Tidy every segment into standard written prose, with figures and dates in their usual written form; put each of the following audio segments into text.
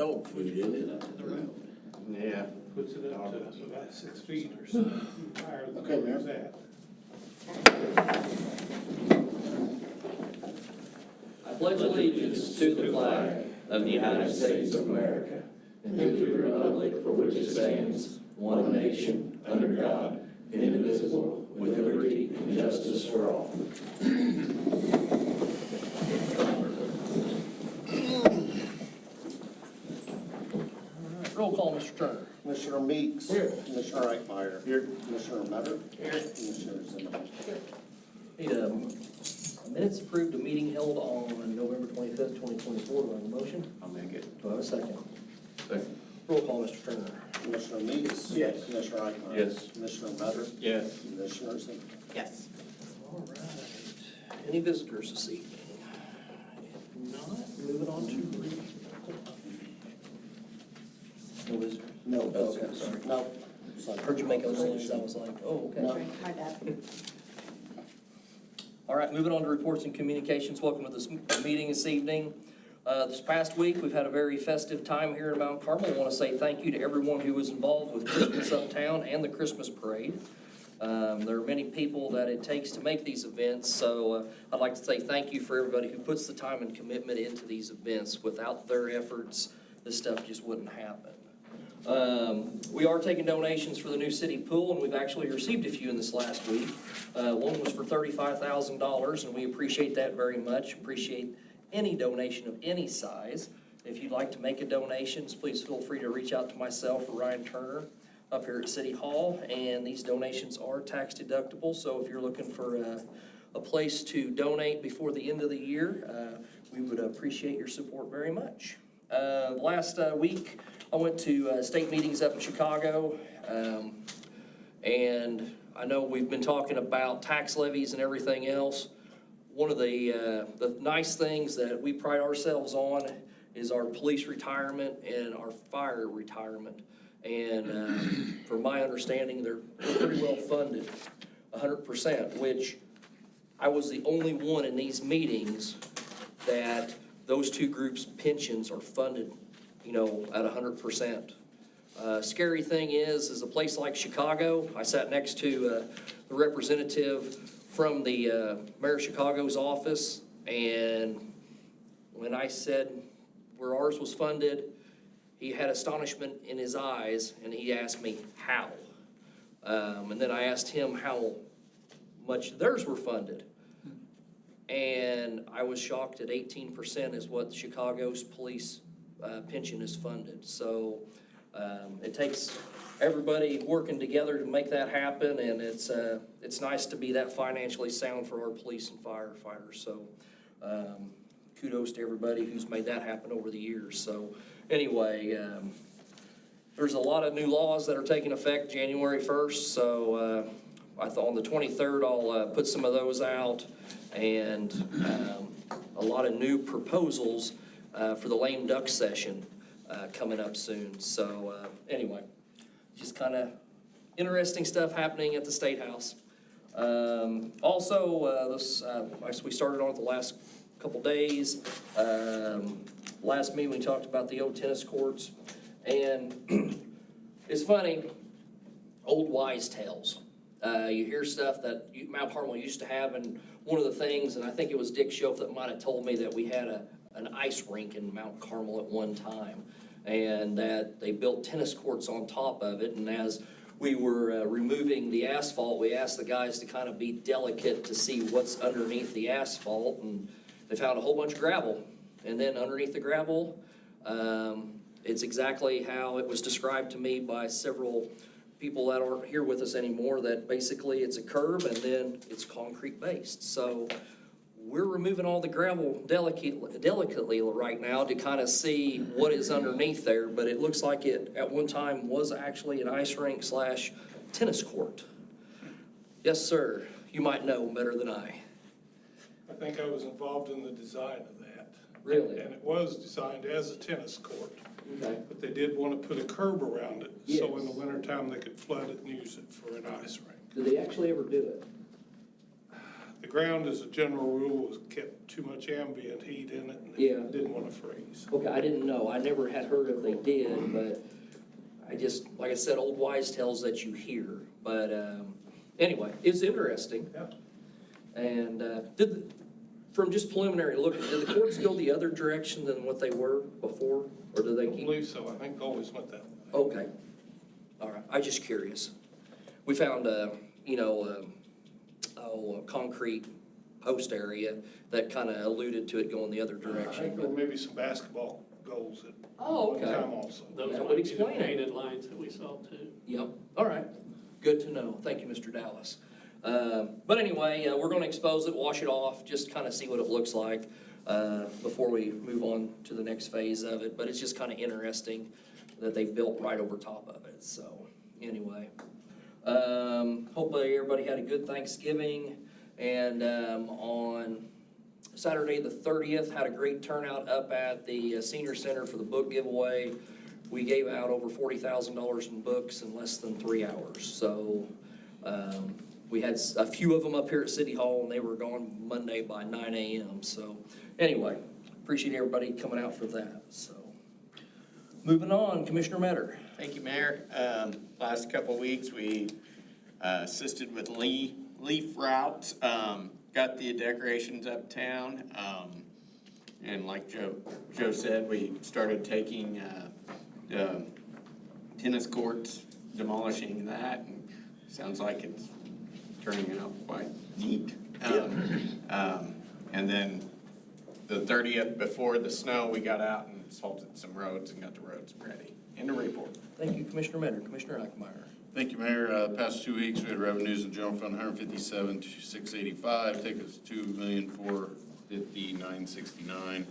dog food, isn't it, up to the road? Yeah. Puts it up to about 6 feet or so higher than Okay, where Mayor. it's at. I pledge allegiance to the flag of the United States of America and to the republic for which it stands, one nation, under God, indivisible, with liberty and justice for all. Roll call, Mr. Turner. Commissioner Meeks. Here. Commissioner Eichmeyer. Here. Commissioner Metter. Here. Commissioner Zimmerman. Need minutes approved, a meeting held on November 25th, 2024. Do I have a motion? I'll make it. Do I have a second? Second. Roll call, Mr. Turner. Commissioner Meeks. Yes. Commissioner Eichmeyer. Yes. Commissioner Metter. Yes. Commissioner Zimmerman. Yes. All right. Any visitors this evening? If not, moving on to no visitors. No. Okay, sorry. No. Heard you make a noise. I was like, oh, okay. No. My bad. All right, moving on to reports and communications. Welcome to this meeting this evening. This past week, we've had a very festive time here in Mount Carmel. I want to say thank you to everyone who was involved with Christmas Uptown and the Christmas Parade. There are many people that it takes to make these events, so I'd like to say thank you for everybody who puts the time and commitment into these events. Without their efforts, this stuff just wouldn't happen. We are taking donations for the new city pool, and we've actually received a few in this last week. One was for $35,000, and we appreciate that very much. Appreciate any donation of any size. If you'd like to make a donation, please feel free to reach out to myself or Ryan Turner up here at City Hall, and these donations are tax deductible, so if you're looking for a place to donate before the end of the year, we would appreciate your support very much. Last week, I went to state meetings up in Chicago, and I know we've been talking about tax levies and everything else. One of the nice things that we pride ourselves on is our police retirement and our fire retirement. And from my understanding, they're pretty well funded, 100%, which I was the only one in these meetings that those two groups' pensions are funded, you know, at 100%. Scary thing is a place like Chicago, I sat next to the representative from the Mayor of Chicago's office, and when I said where ours was funded, he had astonishment in his eyes, and he asked me how. And then I asked him how much theirs were funded. And I was shocked at 18% is what Chicago's police pension is funded. So it takes everybody working together to make that happen, and it's nice to be that financially sound for our police and firefighters. So kudos to everybody who's made that happen over the years. So anyway, there's a lot of new laws that are taking effect January 1st. So I thought on the 23rd I'll put some of those out, and a lot of new proposals for the lame duck session coming up soon. So anyway, just kind of interesting stuff happening at the State House. Also, we started on it the last couple days. Last meeting we talked about the old tennis courts, and it's funny, old wise tales. You hear stuff that Mount Carmel used to have, and one of the things, and I think it was Dick Schoaf that might have told me that we had an ice rink in Mount Carmel at one time, and that they built tennis courts on top of it, and as we were removing the asphalt, we asked the guys to kind of be delicate to see what's underneath the asphalt, and they found a whole bunch of gravel. And then underneath the gravel, it's exactly how it was described to me by several people that aren't here with us anymore, that basically it's a curb and then it's concrete based. So we're removing all the gravel delicately right now to kind of see what is underneath there, but it looks like it at one time was actually an ice rink / tennis court. Yes, sir. You might know better than I. I think I was involved in the design of that. Really? And it was designed as a tennis court, Okay. but they did want to put a curb around it, so in the Yes. wintertime they could flood it and use it for an ice rink. Did they actually ever do it? The ground as a general rule was kept too much ambient heat in it and Yeah. it didn't want to freeze. Okay, I didn't know. I never had heard if they did, but I just, like I said, old wise tales that you hear. But anyway, it's interesting. Yep. And from just preliminary looking, did the courts go the other direction than what they were before? Or do I they don't keep? believe so. I think always went that way. Okay. All right. I'm just curious. We found, a concrete post area that kind of alluded to it going the other I direction. think there were maybe some basketball goals at Oh, one okay. time also. Those That might would be the explain it. painted lines that we saw too. Yep, all right, good to know, thank you, Mr. Dallas. But anyway, we're gonna expose it, wash it off, just kind of see what it looks like before we move on to the next phase of it, but it's just kind of interesting that they built right over top of it, so, anyway. Hopefully everybody had a good Thanksgiving, and on Saturday the 30th, had a great turnout up at the Senior Center for the book giveaway. We gave out over $40,000 in books in less than 3 hours. So we had a few of them up here at City Hall, and they were gone Monday by 9 a.m. So anyway, appreciate everybody coming out for that. So moving on, Commissioner Metter. Thank you, Mayor. Last couple of weeks, we assisted with leaf routes, got the decorations uptown. And like Joe said, we started taking tennis courts, demolishing that. And sounds like it's turning out quite neat. And then the 30th, before the snow, we got out and salted some roads and got the roads ready. End of report. Thank you, Commissioner Metter. Commissioner Eichmeyer. Thank you, Mayor. Past 2 weeks, we had revenues in general fund, 157,685, take us to $2,450,969.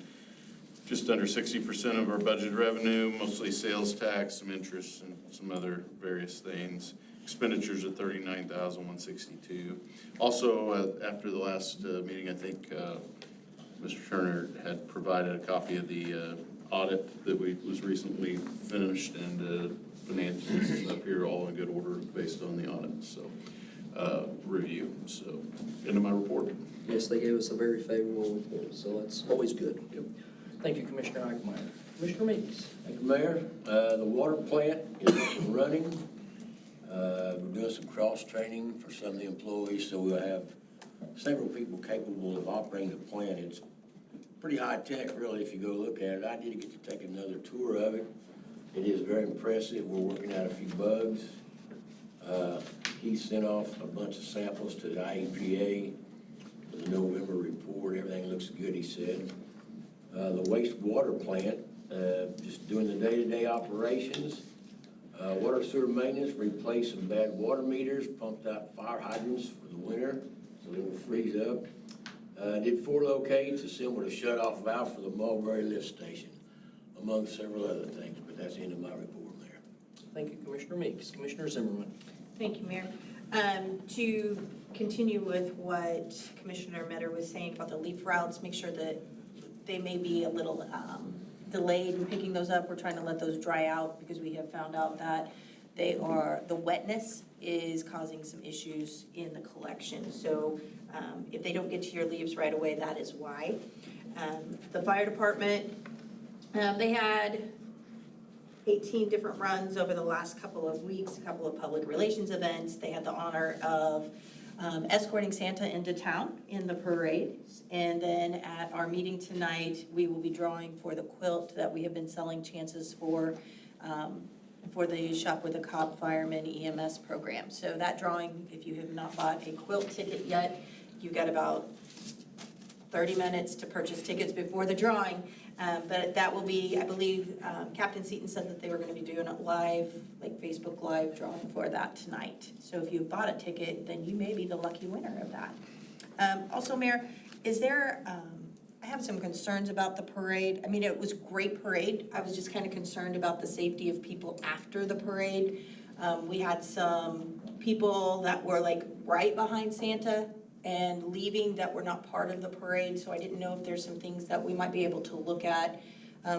Just under 60% of our budget revenue, mostly sales tax, some interest, and some other various things. Expenditures at $39,162. Also, after the last meeting, I think Mr. Turner had provided a copy of the audit that was recently finished, and finances up here all in good order based on the audit, so review. So, end of my report. Yes, they gave us a very favorable report, so that's always good. Thank you, Commissioner Eichmeyer. Commissioner Meeks. Thank you, Mayor. The water plant is up and running. We're doing some cross-training for some of the employees, so we'll have several people capable of operating the plant. It's pretty high-tech, really, if you go look at it. I did get to take another tour of it. It is very impressive. We're working out a few bugs. He sent off a bunch of samples to the IEPA for the November report. Everything looks good, he said. The wastewater plant, just doing the day-to-day operations. Water sewer maintenance, replaced some bad water meters, pumped out fire hydrants for the winter so they will freeze up. Did 4 locates, assembled a shut-off valve for the Mulberry lift station, among several other things, but that's the end of my report, Mayor. Thank you, Commissioner Meeks. Commissioner Zimmerman. Thank you, Mayor. To continue with what Commissioner Metter was saying about the leaf routes, make sure that they may be a little delayed in picking those up. We're trying to let those dry out because we have found out that the wetness is causing some issues in the collection. So if they don't get to your leaves right away, that is why. The fire department, they had 18 different runs over the last couple of weeks, a couple of public relations events. They had the honor of escorting Santa into town in the parade. And then at our meeting tonight, we will be drawing for the quilt that we have been selling chances for the Shop with a Cop Fireman EMS program. So that drawing, if you have not bought a quilt ticket yet, you've got about 30 minutes to purchase tickets before the drawing. But that will be, I believe, Captain Seaton said that they were going to be doing it live, like Facebook Live drawing for that tonight. So if you bought a ticket, then you may be the lucky winner of that. Also, Mayor, I have some concerns about the parade. I mean, it was a great parade. I was just kind of concerned about the safety of people after the parade. We had some people that were like right behind Santa and leaving that were not part of the parade, so I didn't know if there's some things that we might be able to look at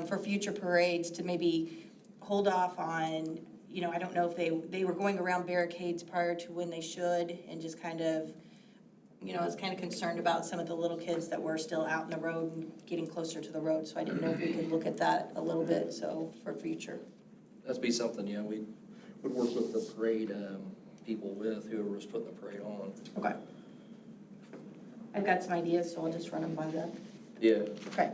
for future parades to maybe hold off on, I don't know if they were going around barricades prior to when they should, and just kind of you know, I was kind of concerned about some of the little kids that were still out in the road and getting closer to the road, so I didn't know if we could look at that a little bit, so, for future. That'd be something, yeah, we would work with the parade people with, whoever was putting the parade on. Okay. I've got some ideas, so I'll just run them by them. Yeah. Okay.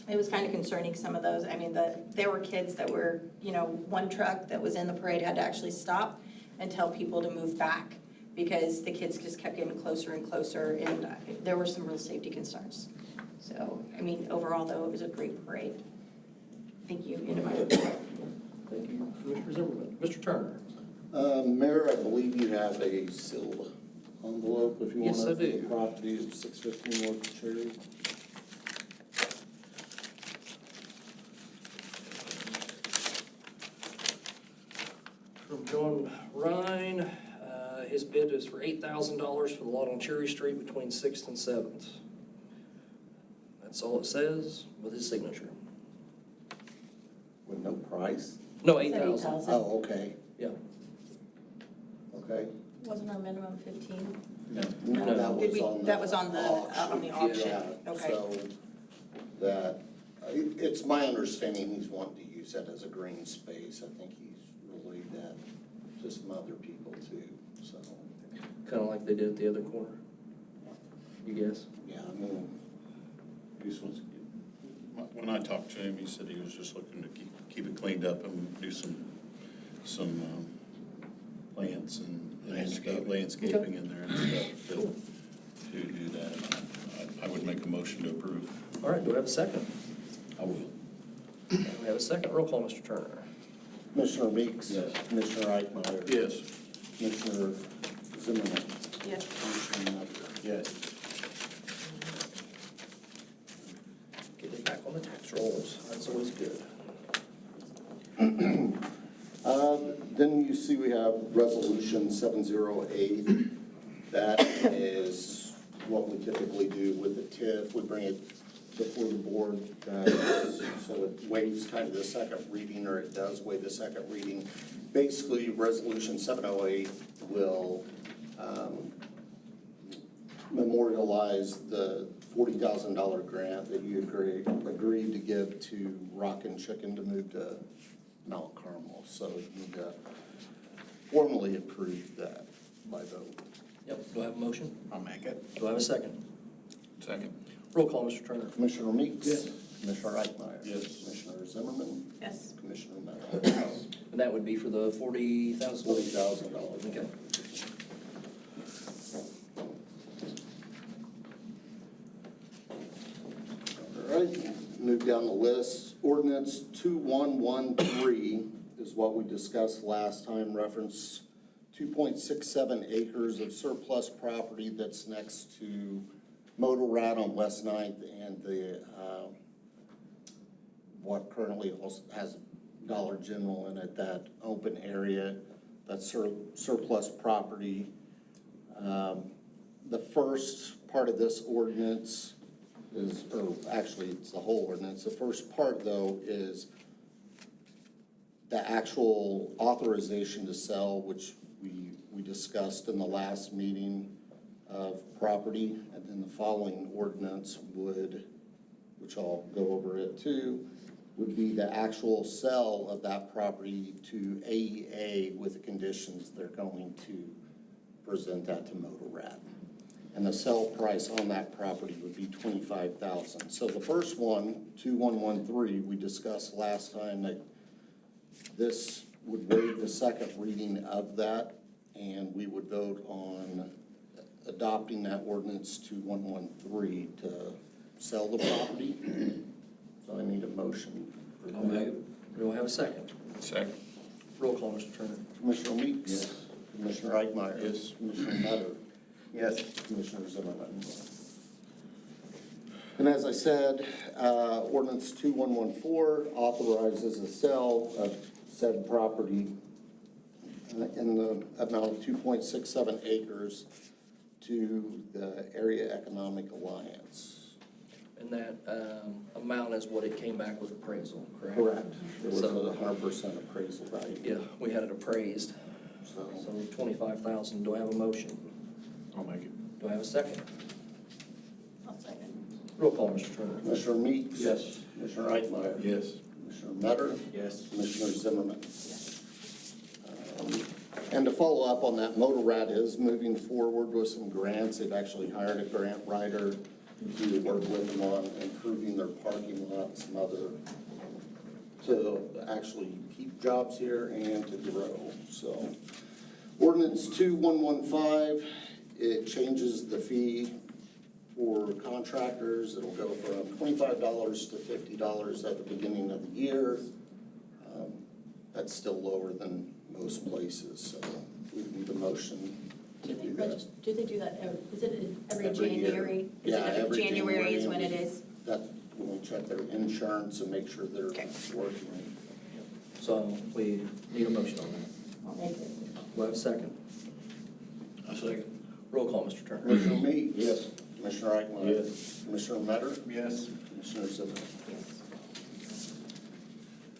It was kind of concerning, some of those. I mean, there were kids that were, you know, one truck that was in the parade had to actually stop and tell people to move back because the kids just kept getting closer and closer, and there were some real safety concerns. So, I mean, overall, though, it was a great parade. Thank you. End of my report. Thank you, Commissioner Zimmerman. Mr. Turner? Mayor, I believe you have a sealed envelope if you want Yes, to. I do. Property of 615 North Cherry. From John Ryan, his bid is for $8,000 for the lot on Cherry Street between 6th and 7th. That's all it says with his signature. With no price? No, Said 8,000. 8,000. Oh, okay, Yeah. okay. Wasn't our minimum 15? No. That Did was we- on the that was on the auction. Yeah, Okay. so that, it's my understanding he's wanting to use that as a green space. I think he's relayed that to some other people too, so, Kind of like they did at the other corner. You guess? yeah, I mean, he just wants to get. When I talked to him, he said he was just looking to keep it cleaned up and do some plants and landscaping in there and stuff to do that. I would make a motion to approve. All right, do we have a second? I will. We have a second. Roll call, Mr. Turner. Commissioner Meeks? Yes. Commissioner Eichmeyer? Yes. Commissioner Zimmerman? Yes. Commissioner Nutter? Yes. Getting back on the tax rolls. That's always good. Then you see we have Resolution 708. That is what we typically do with the TIF. We bring it before the board, so it waives kind of the second reading, or it does waive the second reading. Basically, Resolution 708 will memorialize the $40,000 grant that you agreed to give to Rock and Chicken to move to Mount Carmel. So you need to formally approve that by vote. Yep, do I have a motion? I'll make it. Do I have a second? Second. Roll call, Mr. Turner. Commissioner Meeks? Yes. Commissioner Eichmeyer? Yes. Commissioner Zimmerman? Yes. Commissioner Meadow? And that would be for the $40,000? $40,000. Okay. All right, move down the list. Ordinance 2113 is what we discussed last time, reference 2.67 acres of surplus property that's next to Motor Rat on West 9th and the, what currently also has Dollar General in it, that open area, that's surplus property. The first part of this ordinance is, or actually it's the whole ordinance. The first part though is the actual authorization to sell, which we discussed in the last meeting of property. And then the following ordinance would, which I'll go over it too, would be the actual sale of that property to AEA with the conditions they're going to present that to Motor Rat. And the sale price on that property would be $25,000. So the first one, 2113, we discussed last time that this would waive the second reading of that, and we would vote on adopting that ordinance 2113 to sell the property. So I need a motion for I'll make that. it. Do I have a second? Second. Roll call, Mr. Turner. Commissioner Meeks? Yes. Commissioner Eichmeyer? Yes. Commissioner Nutter? Yes. Commissioner Zimmerman? And as I said, ordinance 2114 authorizes the sale of said property in the amount of 2.67 acres to the Area Economic Alliance. And that amount is what it came back with appraisal, correct? Correct. There was So- a 100% appraisal value. Yeah, we had it appraised, So, so $25,000. Do I have a motion? I'll make it. Do I have a second? I'll second. Roll call, Mr. Turner. Commissioner Meeks? Yes. Commissioner Eichmeyer? Yes. Commissioner Metter? Yes. Commissioner Zimmerman? And to follow up on that, Motorrad is moving forward with some grants. They've actually hired a grant writer to work with them on improving their parking lot, and some other, to actually keep jobs here and to grow, so. Ordinance 2115, it changes the fee for contractors. It'll go from $25 to $50 at the beginning of the year. That's still lower than most places, so we need a motion to do that. Do they do that, is it every Every year. January? Is Yeah, it every January is when January. it is? That's when we check their insurance and make sure they're Okay. working. So we need a motion on that. I'll make it. Do I have a second? I second. Roll call, Mr. Turner. Commissioner Meeks? Yes. Commissioner Eichmeyer? Yes. Commissioner Metter? Yes. Commissioner Zimmerman? Yes.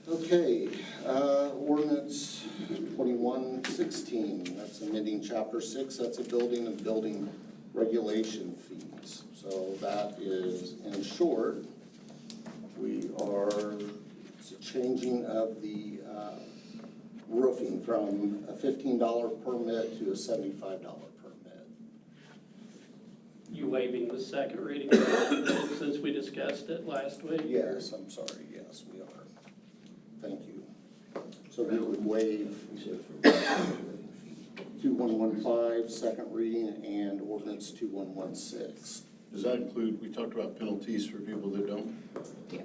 Okay, ordinance 2116, that's amending chapter 6, that's a building and building regulation fees. So that is, in short, we are changing of the roofing from a $15 permit to a $75 permit. You waiving the second reading since we discussed it last week? Yes, I'm sorry, yes, we are. Thank you. So we would waive 2115, second reading, and ordinance 2116. Does that include, we talked about penalties for people that don't?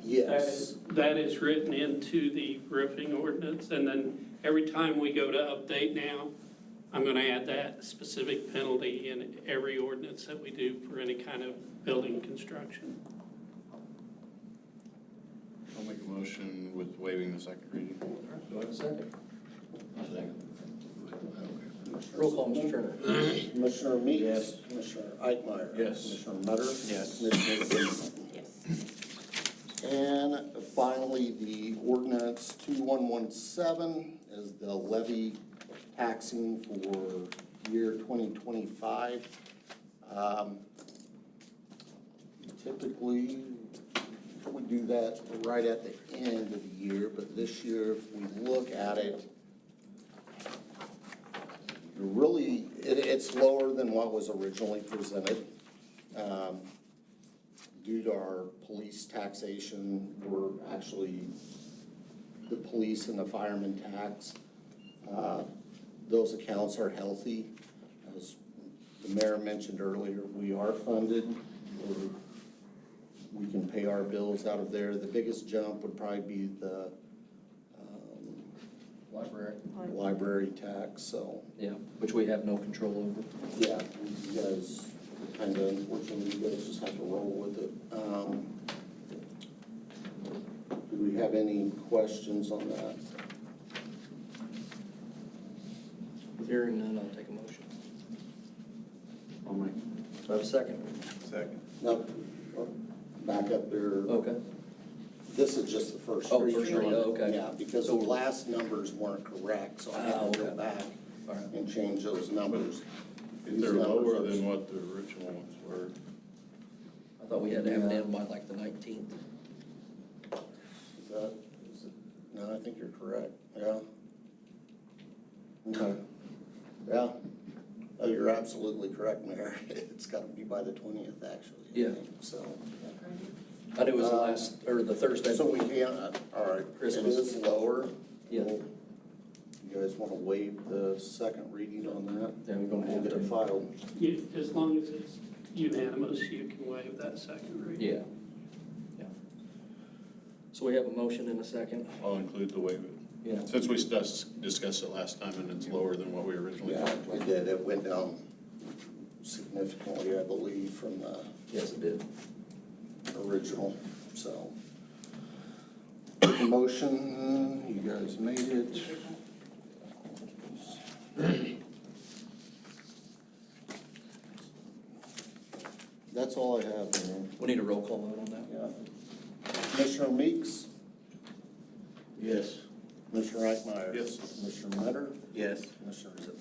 Yes. That is written into the roofing ordinance, and then every time we go to update now, I'm gonna add that specific penalty in every ordinance that we do for any kind of building construction. I'll make a motion with waiving the second reading. Do I have a second? I second. Roll call, Mr. Turner. Commissioner Meeks? Yes. Commissioner Eichmeyer? Yes. Commissioner Metter? Yes. Commissioner Zimmerman? Yes. And finally, the ordinance 2117 is the levy taxing for year 2025. Typically, we do that right at the end of the year, but this year, if we look at it, really, it's lower than what was originally presented. Due to our police taxation, we're actually, the police and the fireman tax, those accounts are healthy. As the mayor mentioned earlier, we are funded. We can pay our bills out of there. The biggest jump would probably be the library tax, so. Yeah, which we have no control over. Yeah, you guys, kind of, unfortunately, you guys just have to roll with it. Do we have any questions on that? Hearing none, I'll take a motion. I'll make. Do I have a second? Second. No, back up there. Okay. This is just the first Oh, reading. first reading, oh, okay. Yeah, because the last numbers weren't correct, so I have to go okay. back All right. and change those numbers. If they're lower than what the original ones were. I thought we had to have it in by like the 19th. Is it, no, I think you're correct, yeah. Okay, yeah. Oh, you're absolutely correct, Mayor. It's gotta be by the 20th, actually. I Yeah. think, So. I knew it was the last, or the Thursday. So we can't, all right, it Christmas. is lower. Yeah. You guys wanna waive the second reading on that? Yeah, we're gonna have We'll get it to. filed. As long as it's unanimous, you can waive that second reading. Yeah. Yeah. So we have a motion and a second. I'll include the waiver. Yeah. Since we discussed it last time and it's lower than what we originally Yeah, thought. we did, it went down significantly, I believe, from the Yes, it did. original, so. The motion, you guys made it. That's all I have, Mayor. We need a roll call vote on that. Yeah. Commissioner Meeks? Yes. Commissioner Eichmeyer? Yes. Commissioner Metter? Yes. Commissioner Zimmerman?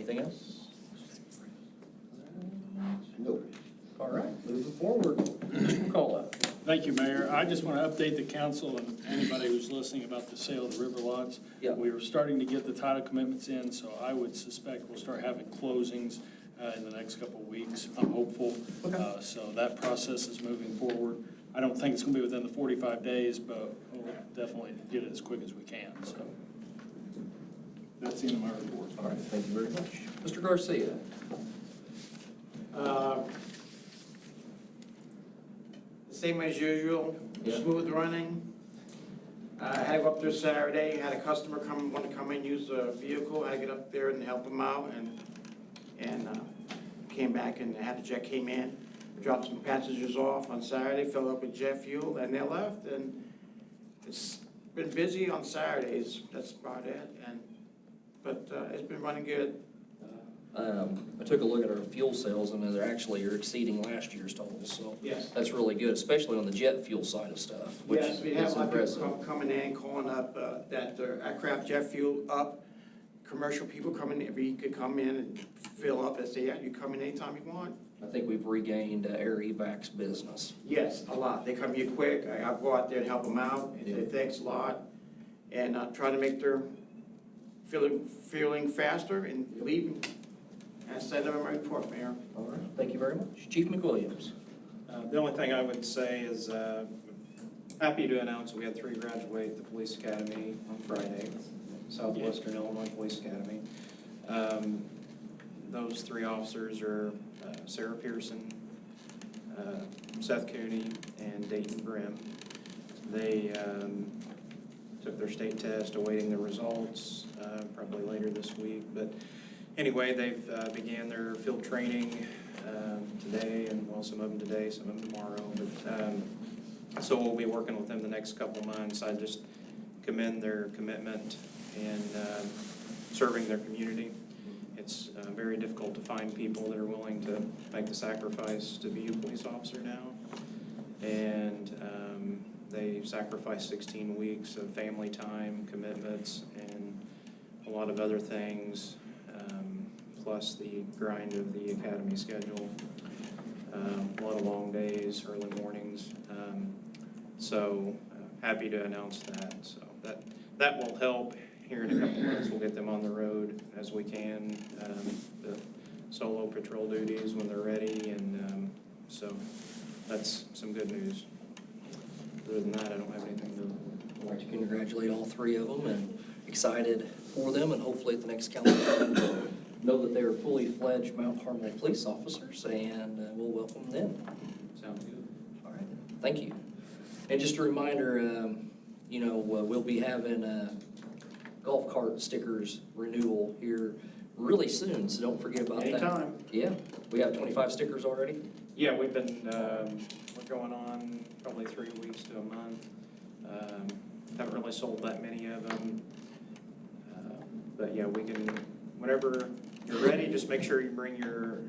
Anything else? Nope. All right, moving forward. Mr. McCullough. Thank you, Mayor. I just want to update the council and anybody who's listening about the sale of the river lots. Yeah. We were starting to get the title commitments in, so I would suspect we'll start having closings in the next couple of weeks. I'm hopeful. Okay. So that process is moving forward. I don't think it's going to be within the 45 days, but we'll definitely get it as quick as we can, so. That's the end of my report. All right, thank you very much. Mr. Garcia. Same as usual, Yeah. smooth running. I had to go up there Saturday, had a customer want to come in, use the vehicle, I had to get up there and help him out, and came back and had the jet came in, dropped some passengers off on Saturday, filled up with jet fuel, and they left, and it's been busy on Saturdays, that's about it, but it's been running good. I took a look at our fuel sales, and they're actually exceeding last year's totals, so Yes. that's really good, especially on the jet fuel side of stuff, which Yes, we is have a lot of impressive. people coming in, calling up that their aircraft jet fuel up. Commercial people coming, if you could come in and fill up and say, yeah, you come in anytime you want. I think we've regained air evac's business. Yes, a lot. They come here quick. I'll go out there and help them out and say Yeah. thanks a lot. And try to make their feeling faster and leaving. And send them my report, Mayor. All right, thank you very much. Chief McWilliams. The only thing I would say is, happy to announce we had 3 graduate the police academy on Friday, Southwestern Illinois Police Academy. Those 3 officers are Sarah Pearson, Seth Cooney, and Dayton Grimm. They took their state test, awaiting the results, probably later this week. But anyway, they've began their field training today, and well, some of them today, some of them tomorrow. But so we'll be working with them the next couple of months. I just commend their commitment in serving their community. It's very difficult to find people that are willing to make the sacrifice to be a police officer now. And they sacrifice 16 weeks of family time, commitments, and a lot of other things, plus the grind of the academy schedule. A lot of long days, early mornings. So happy to announce that. So that will help. Here in a couple months, we'll get them on the road as we can, the solo patrol duties when they're ready, and so that's some good news. Other than that, I don't have anything to. I'd like to congratulate all 3 of them and excited for them, and hopefully at the next council meeting, we'll know that they are fully fledged Mount Carmel police officers, and we'll welcome them. Sounds good. All right, thank you. And just a reminder, we'll be having golf cart stickers renewal here really soon, so don't forget about that. Anytime. Yeah, we have 25 stickers already. Yeah, we've been, we're going on probably 3 weeks to a month. Haven't really sold that many of them. But yeah, we can, whenever you're ready, just make sure you bring your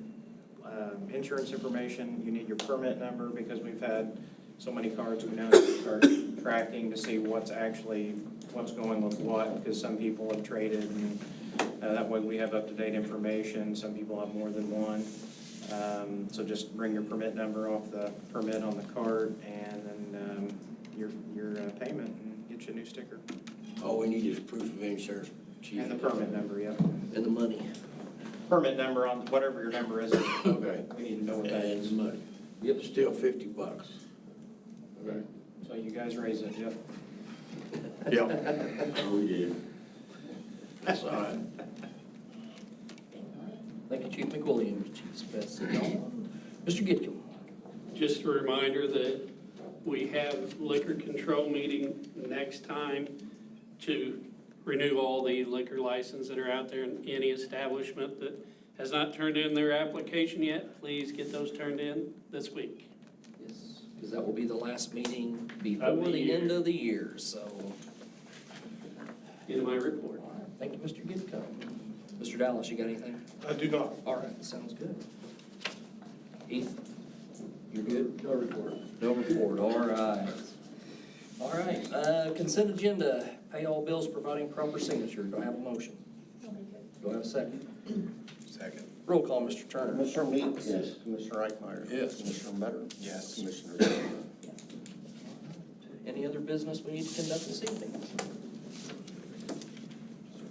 insurance information. You need your permit number, because we've had so many cards, we now have to start tracking to see what's going with what, because some people have traded, and that way we have up-to-date information. Some people have more than one. So just bring your permit number off the permit on the card, and then your payment, and get you a new sticker. All we need is proof of insurance, chief. And the permit number, yeah. And the money. Permit number on whatever your number is. Okay. We need to know what that And is. the money. Yep. Still $50. Okay. So you guys raise it, yep. Yep. We did. That's all right. Thank you, Chief McWilliams, Chief Special. Mr. Gitcom. Just a reminder that we have liquor control meeting next time to renew all the liquor licenses that are out there, in any establishment that has not turned in their application yet, please get those turned in this week. Yes, because that will be the last meeting before Of the the year. end of the year, so. In my report. Thank you, Mr. Gitcom. Mr. Dallas, you got anything? I do not. All right, sounds good. Heath, you're good? No report. No report, all right. All right, consent agenda, pay all bills providing proper signature. Do I have a motion? Do I have a second? Second. Roll call, Mr. Turner. Commissioner Meeks? Yes. Commissioner Eichmeyer? Yes. Commissioner Metter? Yes. Commissioner Jones? Any other business we need to conduct this evening?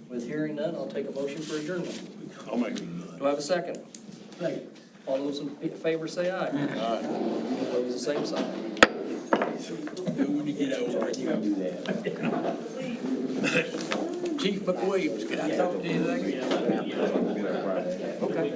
With hearing none, I'll take a motion for adjournment. I'll make Do I have a second? Second. All those in favor say aye. Aye. Those the same sign. When you get over it, you can do that. Chief McWilliams, can I talk to you a second? Okay.